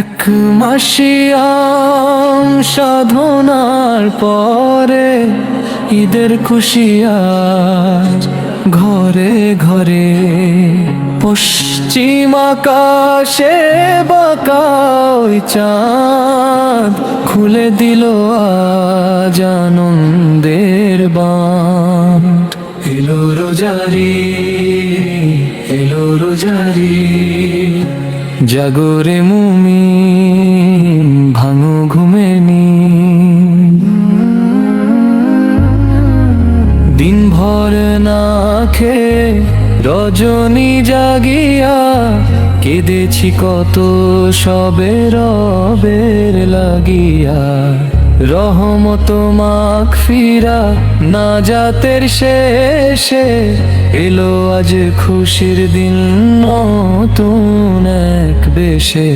এক মাসিয়াম সাধনার পরে ঈদের খুশি আজ ঘরে ঘরে। পশ্চিম আকাশে বাঁকা ওই চাঁদ খুলে দিল আজ আনন্দের বাঁধ। এলো রোজারি, এলো রোজারি, জাগরে মুমিন ভাঙো ঘুমে নিন। দিন ভর না খেয়ে রজনী জাগিয়া কেঁদেছি কত সবে রবের লাগিয়া। রহমত মাগফিরা নাজাতের শেষে এলো আজ খুশির দিন নতুন এক বেশে।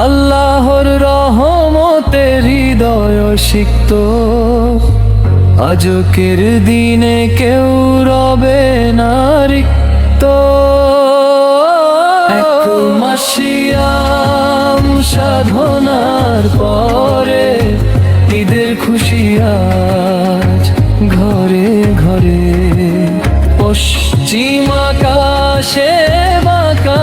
আল্লাহর রহমতের হৃদয় সিক্ত, আজকের দিনে কেউ রবে না রিক্ত। এক মাসিয়াম সাধনার পরে ঈদের খুশি আজ ঘরে ঘরে। পশ্চিম আকাশে বাঁকা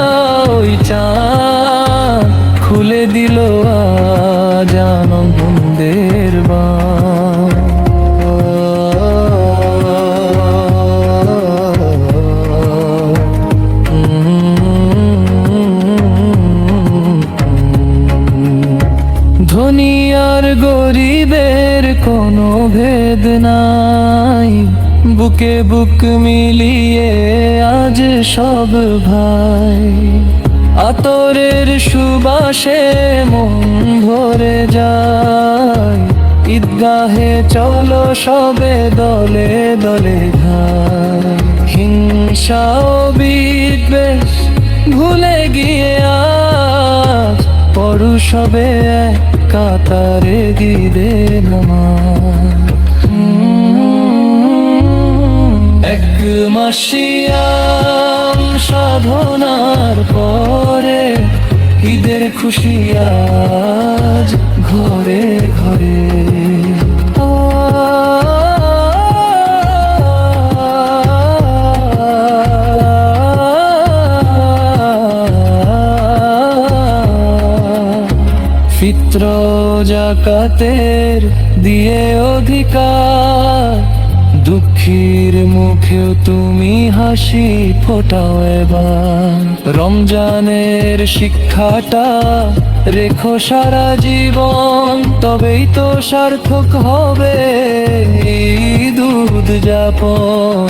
ওই চাঁদ খুলে দিল আজ আনন্দের বাঁধ। ধনী আর গরিবের কোনো ভেদ নাই, বুকে বুক মিলিয়ে আজ সব ভাই। আতরের সুবাসে মন ভরে যায়, ঈদগাহে চলো সবে দলে দলে ভাই। হিংসা ও বিদ্বেষ ভুলে গিয়ে আজ পড়ু সবে এক কাতারে দিবে নামাজ। এক মাসিয়াম সাধনার পরে ঈদের খুশি আজ ঘরে ঘরে। ফিত্র জাকাতের দিয়ে অধিকার, দুঃখীর মুখেও তুমি হাসি ফোটাও এবার। রমজানের শিক্ষাটা রেখো সারা জীবন, তবেই তো সার্থক হবে ঈদ উদযাপন।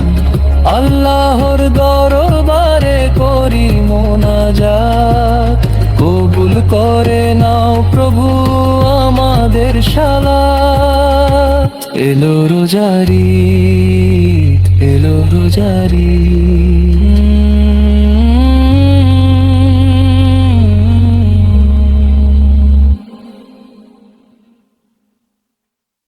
আল্লাহর দরবারে করি মোনাজাত, কবুল করে নাও প্রভু আমাদের সালাত। এলো রোজারি, এলো রোজারি।